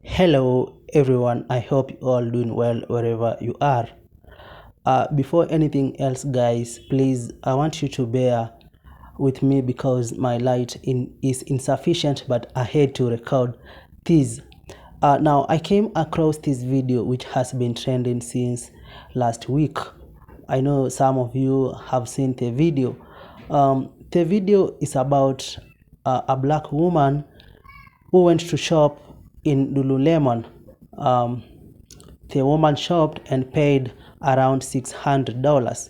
Hello everyone, I hope you all doing well wherever you are. Before anything else guys, please I want you to bear with me because my is insufficient, but I had to record this. Now I came across this video which has been trending since last week. I know some of you have seen the video. The video is about a black woman who went to shop in Lululemon. Um, the woman shopped and paid around $600.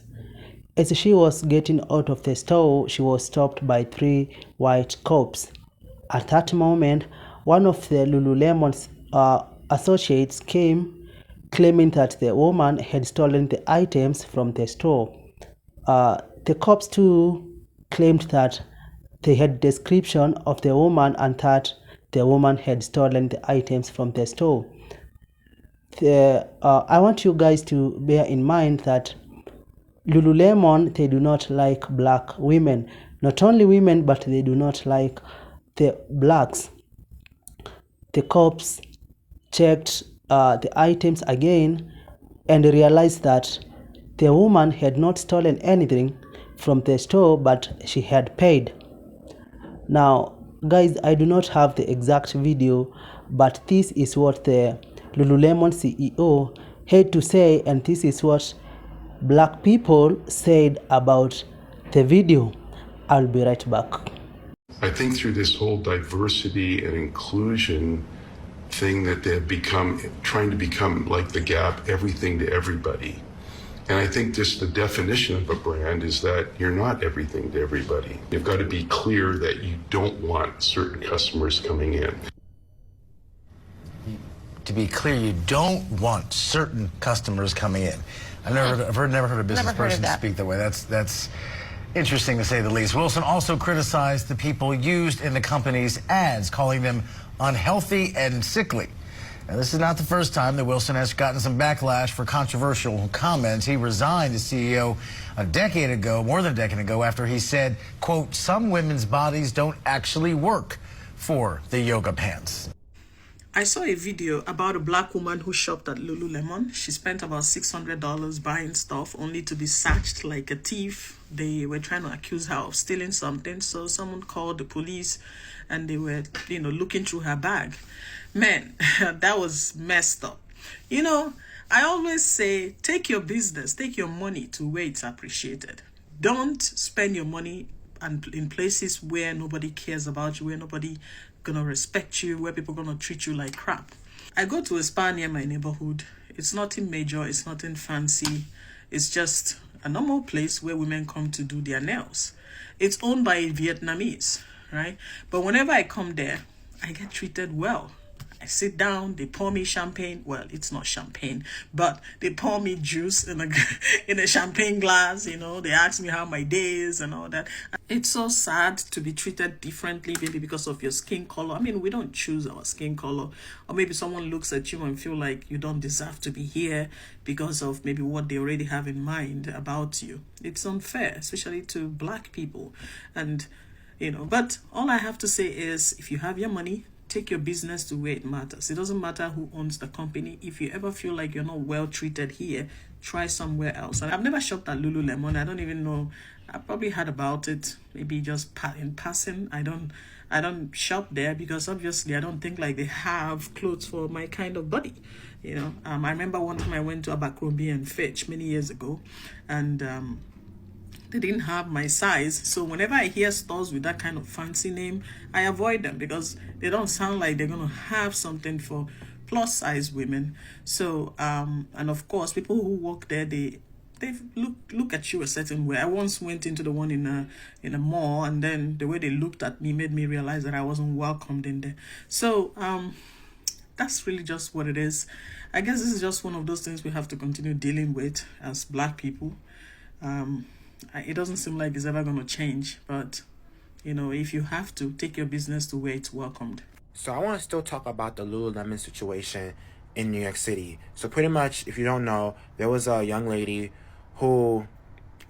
As she was getting out of the store, she was stopped by three white cops. At that moment, one of the Lululemon's associates came, claiming that the woman had stolen the items from the store. The cops too claimed that they had description of the woman and that the woman had stolen the items from the store. I want you guys to bear in mind that Lululemon, they do not like black women. Not only women, but they do not like the blacks. The cops checked the items again and realized that the woman had not stolen anything from the store, but she had paid. Now, guys, I do not have the exact video, but this is what the Lululemon CEO had to say, and this is what black people said about the video. I'll be right back. I think through this whole diversity and inclusion thing that they've become, trying to become like the Gap, everything to everybody. And I think just the definition of a brand is that you're not everything to everybody. You've got to be clear that you don't want certain customers coming in. To be clear, you don't want certain customers coming in. I've never heard a business person speak that way. That's interesting to say the least. Wilson also criticized the people used in the company's ads, calling them unhealthy and sickly. Now, this is not the first time that Wilson has gotten some backlash for controversial comments. He resigned as CEO a decade ago, more than a decade ago, after he said, quote, some women's bodies don't actually work for the yoga pants. I saw a video about a black woman who shopped at Lululemon. She spent about $600 buying stuff only to be searched like a thief. They were trying to accuse her of stealing something. So someone called the police and they were, looking through her bag. Man, that was messed up. I always say, take your business, take your money to where it's appreciated. Don't spend your money and in places where nobody cares about you, where nobody gonna respect you, where people gonna treat you like crap. I go to a spa near my neighborhood. It's nothing major, it's nothing fancy. It's just a normal place where women come to do their nails. It's owned by Vietnamese, right? But whenever I come there, I get treated well. I sit down, they pour me champagne. Well, it's not champagne, but they pour me juice in a champagne glass. They ask me how my day is and all that. It's so sad to be treated differently, maybe because of your skin color. I mean, we don't choose our skin color. Or maybe someone looks at you and feel like you don't deserve to be here because of maybe what they already have in mind about you. It's unfair, especially to black people. And, but all I have to say is, if you have your money, take your business to where it matters. It doesn't matter who owns the company. If you ever feel like you're not well treated here, try somewhere else. And I've never shopped at Lululemon. I don't even know. I probably heard about it, maybe just in passing. I don't shop there because obviously I don't think like they have clothes for my kind of body. I remember one time I went to Abercrombie and Fitch many years ago, and they didn't have my size. So whenever I hear stores with that kind of fancy name, I avoid them because they don't sound like they're going to have something for plus size women. So and of course people who work there, they look at you a certain way. I once went into the one in a mall, and then the way they looked at me made me realize that I wasn't welcomed in there. So that's really just what it is. I guess this is just one of those things we have to continue dealing with as black people. It doesn't seem like it's ever going to change, but if you have to, take your business to where it's welcomed. So I want to still talk about the Lululemon situation in New York City. So pretty much, if you don't know, there was a young lady who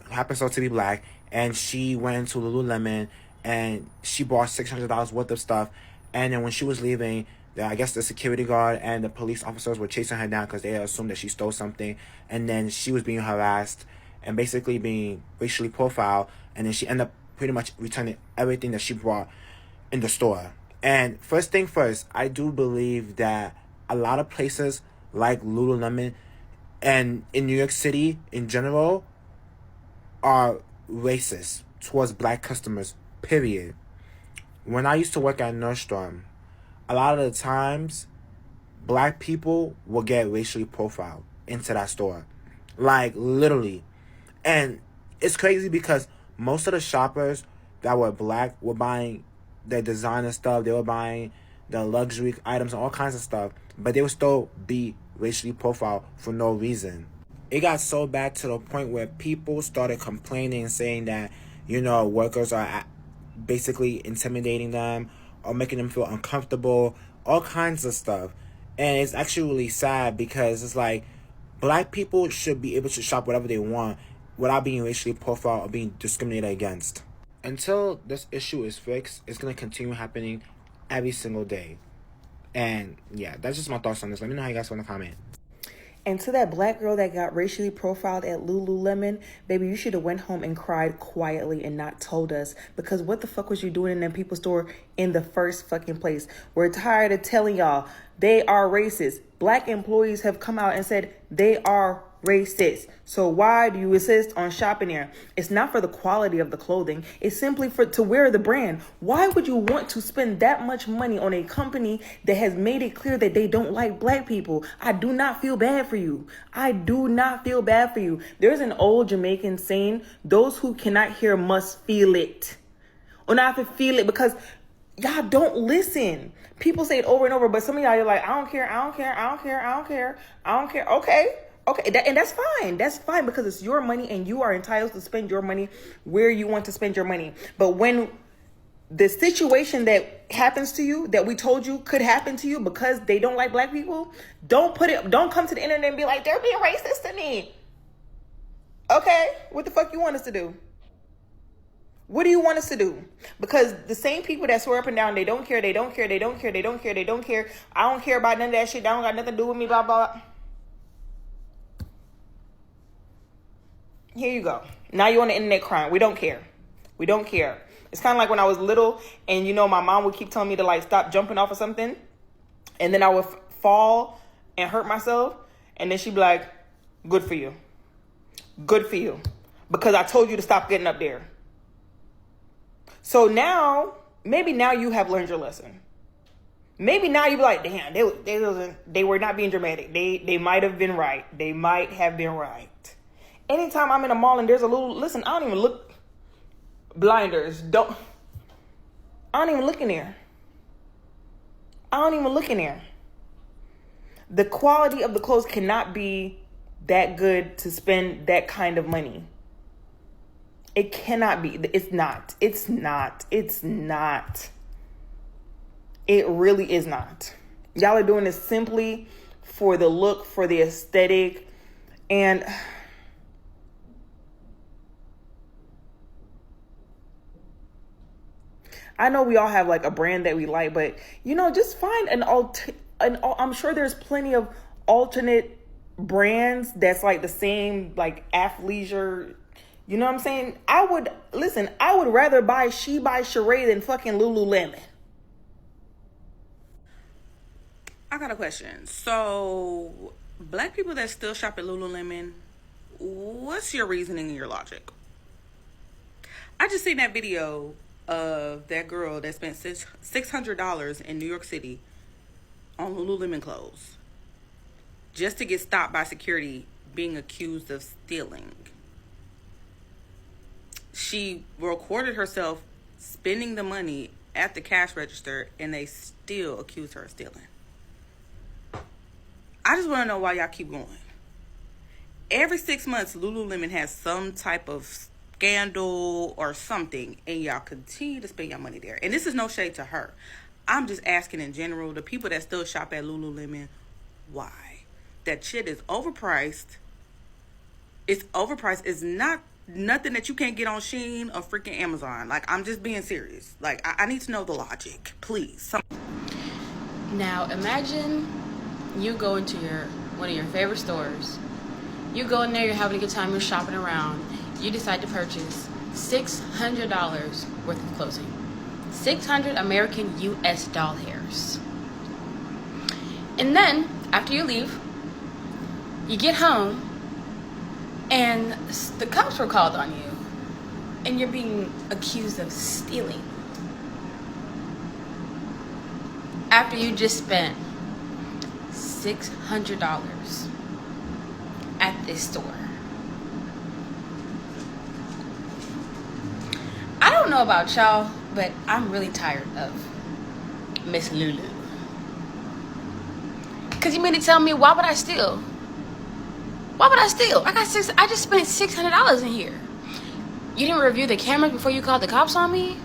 happens to be black, and she went to Lululemon and she bought $600 worth of stuff. And then when she was leaving, I guess the security guard and the police officers were chasing her down because they assumed that she stole something, and then she was being harassed and basically being racially profiled, and then she ended up pretty much returning everything that she brought in the store. And first thing first, I do believe that a lot of places like Lululemon and in New York City in general are racist towards black customers, period. When I used to work at Nordstrom, a lot of the times, black people will get racially profiled into that store. Like, literally. And it's crazy because most of the shoppers that were black were buying their designer stuff. They were buying the luxury items and all kinds of stuff. But they would still be racially profiled for no reason. It got so bad to the point where people started complaining, saying that, workers are basically intimidating them or making them feel uncomfortable, all kinds of stuff. And it's actually really sad because it's like black people should be able to shop whatever they want without being racially profiled or being discriminated against. Until this issue is fixed, it's going to continue happening every single day. And yeah, that's just my thoughts on this. Let me know how you guys want to comment. And to that black girl that got racially profiled at Lululemon, baby, you should have went home and cried quietly and not told us. Because what the fuck was you doing in that people's store in the first fucking place? We're tired of telling y'all they are racist. Black employees have come out and said they are racist. So why do you insist on shopping there? It's not for the quality of the clothing. It's simply to wear the brand. Why would you want to spend that much money on a company that has made it clear that they don't like black people? I do not feel bad for you. I do not feel bad for you. There's an old Jamaican saying, those who cannot hear must feel it. Or not have to feel it, because y'all don't listen. People say it over and over, but some of y'all, you're like, I don't care, I don't care, I don't care, I don't care, I don't care. Okay, and that's fine. That's fine, because it's your money and you are entitled to spend your money where you want to spend your money. But when the situation that happens to you, that we told you could happen to you because they don't like black people, don't come to the internet and be like, they're being racist to me. Okay, what the fuck you want us to do? What do you want us to do? Because the same people that swear up and down, they don't care, they don't care, they don't care, they don't care, they don't care. I don't care about none of that shit. That don't got nothing to do with me, blah, blah. Here you go. Now you're on the internet crying. We don't care. We don't care. It's kind of like when I was little and, my mom would keep telling me to like stop jumping off of something. And then I would fall and hurt myself. And then she'd be like, good for you. Good for you. Because I told you to stop getting up there. So now, maybe now you have learned your lesson. Maybe now you be like, damn, they were not being dramatic. They might have been right. They might have been right. Anytime I'm in a mall and there's a little, listen, I don't even look, blinders, I don't even look in there. I don't even look in there. The quality of the clothes cannot be that good to spend that kind of money. It cannot be. It's not. It's not. It's not. It really is not. Y'all are doing this simply for the look, for the aesthetic, and I know we all have like a brand that we like, but just find I'm sure there's plenty of alternate brands that's like the same, like athleisure. You know what I'm saying? I would rather buy She by Sheree than fucking Lululemon. I got a question. So, black people that still shop at Lululemon, what's your reasoning and your logic? I just seen that video of that girl that spent $600 in New York City on Lululemon clothes just to get stopped by security being accused of stealing. She recorded herself spending the money at the cash register and they still accused her of stealing. I just want to know why y'all keep going. Every 6 months, Lululemon has some type of scandal or something, and y'all continue to spend your money there. And this is no shade to her. I'm just asking in general, the people that still shop at Lululemon, why? That shit is overpriced. It's overpriced. It's not nothing that you can't get on Shein or freaking Amazon. Like, I'm just being serious. Like, I need to know the logic, please. Now imagine you go into one of your favorite stores. You go in there, you're having a good time, you're shopping around. You decide to purchase $600 worth of clothing. 600 American US doll hairs. And then, after you leave, you get home and the cops were called on you. And you're being accused of stealing. After you just spent $600 at this store. I don't know about y'all, but I'm really tired of Miss Lulu. Cause you mean to tell me, why would I steal? Why would I steal? I just spent $600 in here. You didn't review the cameras before you called the cops on me?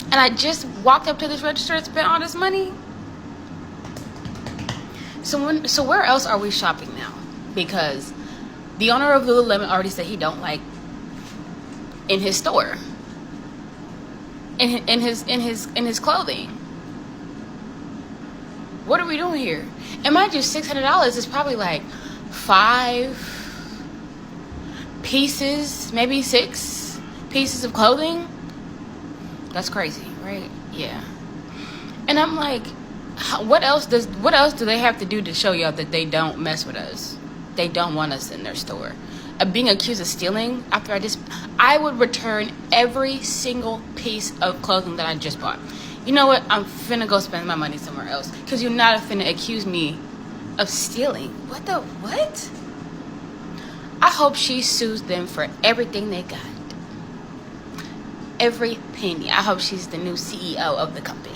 And I just walked up to this register and spent all this money? So where else are we shopping now? Because the owner of Lululemon already said he don't like in his store. In his clothing. What are we doing here? And mind you, $600 is probably like 5 pieces, maybe 6 pieces of clothing. That's crazy, right? Yeah. And I'm like, what else do they have to do to show y'all that they don't mess with us? They don't want us in their store. Being accused of stealing after I would return every single piece of clothing that I just bought. You know what? I'm finna go spend my money somewhere else. Because you're not finna accuse me of stealing. What? I hope she sues them for everything they got. Every penny. I hope she's the new CEO of the company.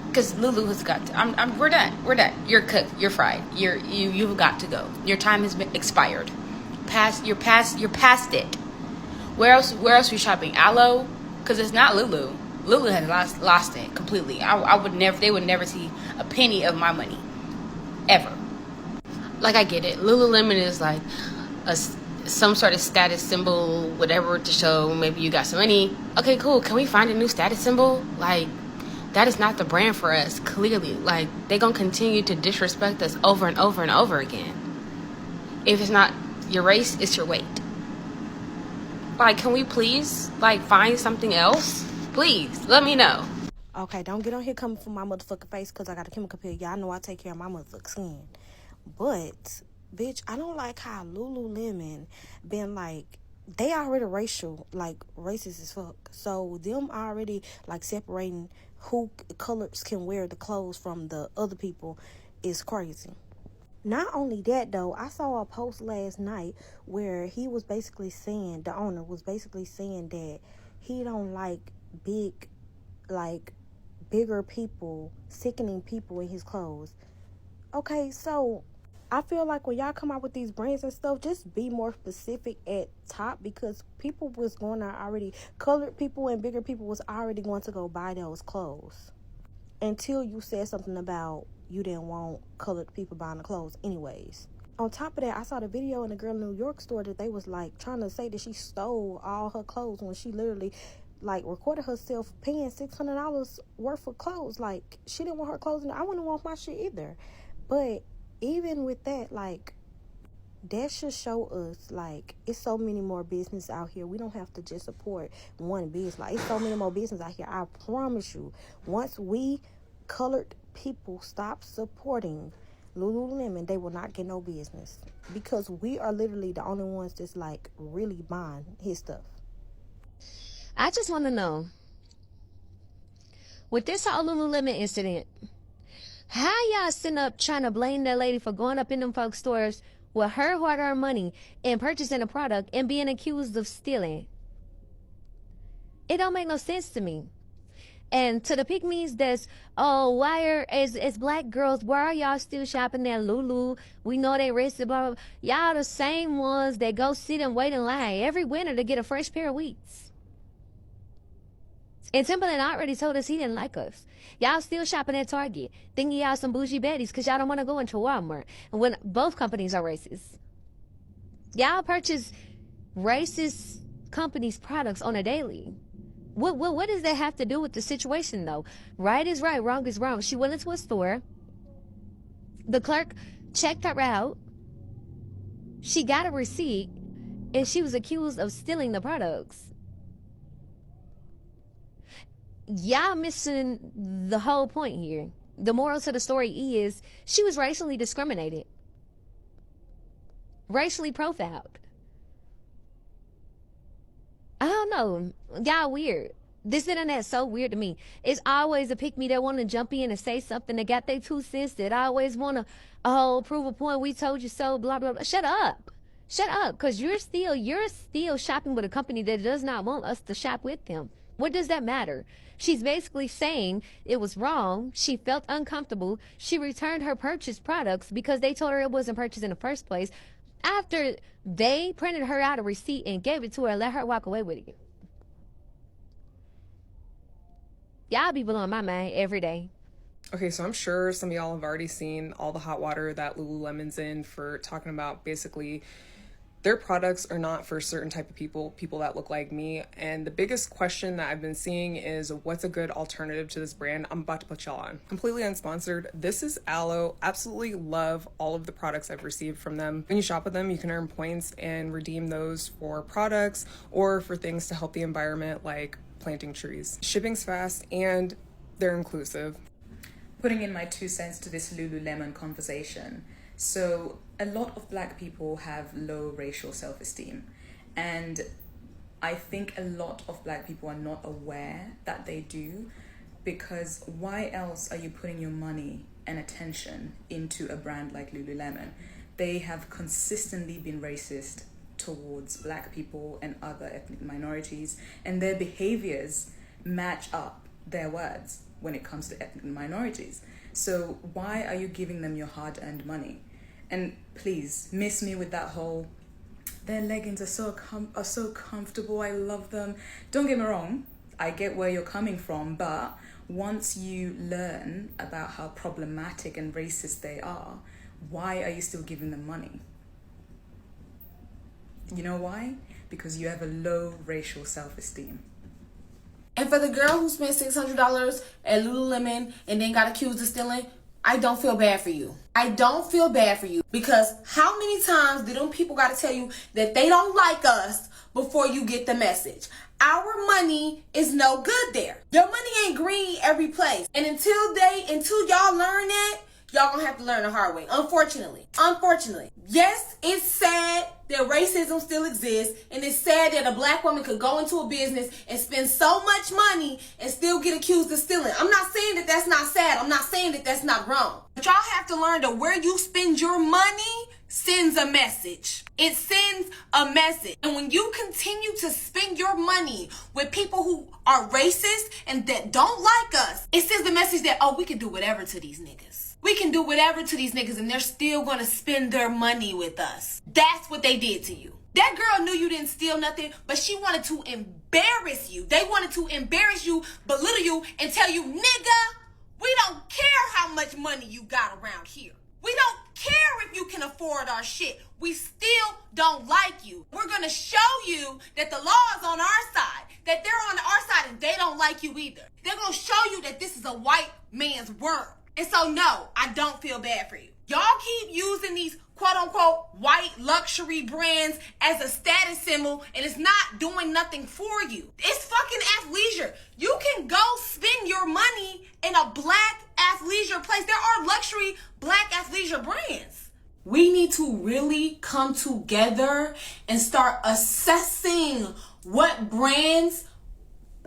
Because Lulu has got to. We're done. You're cooked. You're fried. You've got to go. Your time has been expired. You're past it. Where else are we shopping? Aloe? Because it's not Lulu. Lulu has lost it completely. They would never see a penny of my money. Ever. Like, I get it. Lululemon is like some sort of status symbol, whatever, to show maybe you got some money. Okay, cool. Can we find a new status symbol? Like, that is not the brand for us, clearly. Like, they gonna continue to disrespect us over and over and over again. If it's not your race, it's your weight. Like, can we please, find something else? Please, let me know. Okay, don't get on here coming for my motherfucking face because I got a chemical peel. Y'all know I take care of my motherfucking skin. But, bitch, I don't like how Lululemon been they already racist as fuck. So, them already, separating who colors can wear the clothes from the other people is crazy. Not only that, though, I saw a post last night where he was basically saying, the owner was basically saying that he don't like bigger people, sickening people in his clothes. Okay, so I feel like when y'all come out with these brands and stuff, just be more specific at top, because people was going to already, colored people and bigger people was already going to go buy those clothes until you said something about you didn't want colored people buying the clothes anyways. On top of that, I saw the video in the girl in the New York store that they was trying to say that she stole all her clothes when she literally recorded herself paying $600 worth of clothes. She didn't want her clothes, and I wouldn't want my shit either. But even with that, that should show us it's so many more business out here. We don't have to just support one business. It's so many more business out here. I promise you, once we colored people stop supporting Lululemon, they will not get no business, because we are literally the only ones that's really buying his stuff. I just want to know, with this whole Lululemon incident, how y'all sitting up trying to blame that lady for going up in them folks' stores with her hard-earned money and purchasing a product and being accused of stealing? It don't make no sense to me. And to the pygmies that's, as black girls, why are y'all still shopping at Lulu? We know they racist, blah, blah, blah. Y'all the same ones that go sit and wait in line every winter to get a fresh pair of wheats. And Timberland already told us he didn't like us. Y'all still shopping at Target, thinking y'all some bougie baddies because y'all don't want to go into Walmart, when both companies are racist. Y'all purchase racist companies' products on a daily. What does that have to do with the situation, though? Right is right, wrong is wrong. She went into a store. The clerk checked her out. She got a receipt, and she was accused of stealing the products. Y'all missing the whole point here. The moral to the story is she was racially discriminated, racially profiled. I don't know. Y'all weird. This internet's so weird to me. It's always a pick me that want to jump in and say something that got their 2 cents, that always want to prove a point, we told you so, blah, blah, blah. Shut up. Shut up, because you're still shopping with a company that does not want us to shop with them. What does that matter? She's basically saying it was wrong. She felt uncomfortable. She returned her purchased products because they told her it wasn't purchased in the first place, after they printed her out a receipt and gave it to her and let her walk away with it. Y'all be blowing my mind every day. Okay, so I'm sure some of y'all have already seen all the hot water that Lululemon's in for talking about basically their products are not for certain type of people that look like me. And the biggest question that I've been seeing is, what's a good alternative to this brand? I'm about to put y'all on. Completely unsponsored. This is Aloe. Absolutely love all of the products I've received from them. When you shop with them, you can earn points and redeem those for products or for things to help the environment, like planting trees. Shipping's fast and they're inclusive. Putting in my 2 cents to this Lululemon conversation. So a lot of black people have low racial self-esteem, and I think a lot of black people are not aware that they do, because why else are you putting your money and attention into a brand like Lululemon? They have consistently been racist towards black people and other ethnic minorities, and their behaviors match up their words when it comes to ethnic minorities. So why are you giving them your hard-earned money? And please, miss me with that whole, their leggings are so comfortable, I love them. Don't get me wrong, I get where you're coming from, but once you learn about how problematic and racist they are, why are you still giving them money? You know why? Because you have a low racial self-esteem. And for the girl who spent $600 at Lululemon and then got accused of stealing, I don't feel bad for you. I don't feel bad for you, because how many times do them people got to tell you that they don't like us before you get the message? Our money is no good there. Your money ain't green every place. And until y'all learn that, y'all gonna have to learn the hard way. Unfortunately. Yes, it's sad that racism still exists, and it's sad that a black woman could go into a business and spend so much money and still get accused of stealing. I'm not saying that that's not sad. I'm not saying that that's not wrong. But y'all have to learn that where you spend your money sends a message. It sends a message. And when you continue to spend your money with people who are racist and that don't like us, it sends the message that, oh, we can do whatever to these niggas. We can do whatever to these niggas and they're still going to spend their money with us. That's what they did to you. That girl knew you didn't steal nothing, but she wanted to embarrass you. They wanted to embarrass you, belittle you, and tell you, nigga, we don't care how much money you got around here. We don't care if you can afford our shit. We still don't like you. We're going to show you that the law is on our side, that they're on our side and they don't like you either. They're going to show you that this is a white man's world. And so, no, I don't feel bad for you. Y'all keep using these quote-unquote white luxury brands as a status symbol, and it's not doing nothing for you. It's fucking athleisure. You can go spend your money in a black athleisure place. There are luxury black athleisure brands. We need to really come together and start assessing what brands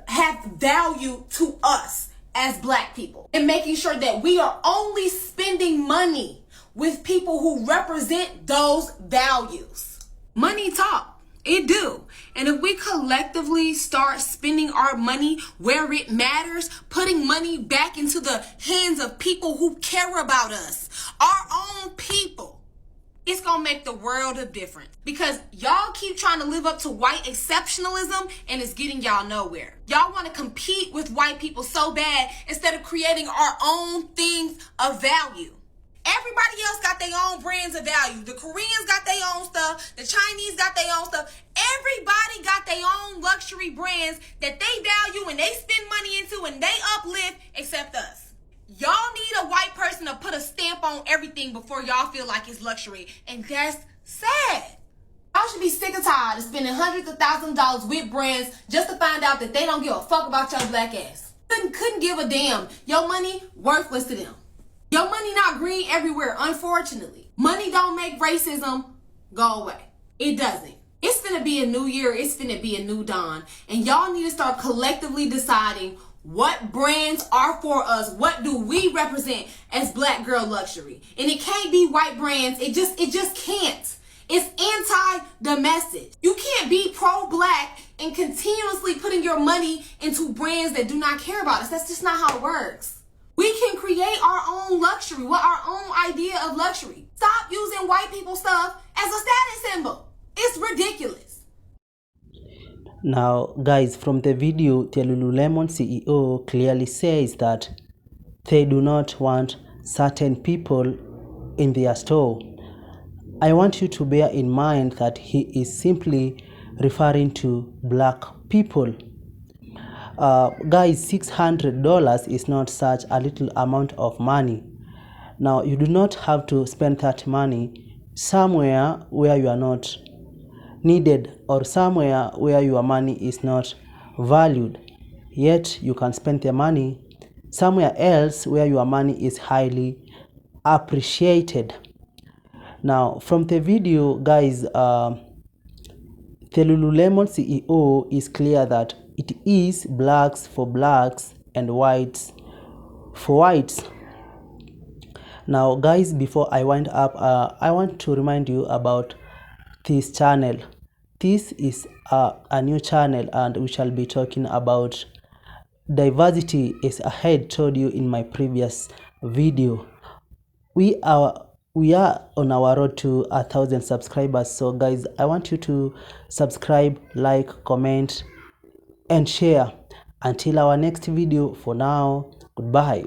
have value to us as black people, and making sure that we are only spending money with people who represent those values. Money talk, it do. And if we collectively start spending our money where it matters, putting money back into the hands of people who care about us, our own people, it's gonna make the world of difference. Because y'all keep trying to live up to white exceptionalism and it's getting y'all nowhere. Y'all wanna compete with white people so bad instead of creating our own things of value. Everybody else got their own brands of value. The Koreans got their own stuff. The Chinese got their own stuff. Everybody got their own luxury brands that they value and they spend money into and they uplift, except us. Y'all need a white person to put a stamp on everything before y'all feel like it's luxury. And that's sad. Y'all should be sick and tired of spending hundreds of thousands of dollars with brands just to find out that they don't give a fuck about your black ass. Couldn't give a damn. Your money worthless to them. Your money not green everywhere, unfortunately. Money don't make racism go away. It doesn't. It's finna be a new year. It's finna be a new dawn. And y'all need to start collectively deciding what brands are for us. What do we represent as black girl luxury? And it can't be white brands. It just can't. It's anti-domestic. You can't be pro-black and continuously putting your money into brands that do not care about us. That's just not how it works. We can create our own luxury, what our own idea of luxury. Stop using white people's stuff as a status symbol. It's ridiculous. Now, guys, from the video, the Lululemon CEO clearly says that they do not want certain people in their store. I want you to bear in mind that he is simply referring to black people. Guys, $600 is not such a little amount of money. Now, you do not have to spend that money somewhere where you are not needed or somewhere where your money is not valued. Yet, you can spend the money somewhere else where your money is highly appreciated. Now, from the video, guys, the Lululemon CEO is clear that it is blacks for blacks and whites for whites. Now, guys, before I wind up, I want to remind you about this channel. This is a new channel, and we shall be talking about diversity, as I had told you in my previous video. We are on our road to 1,000 subscribers. So guys, I want you to subscribe, like, comment and share. Until our next video, for now, goodbye.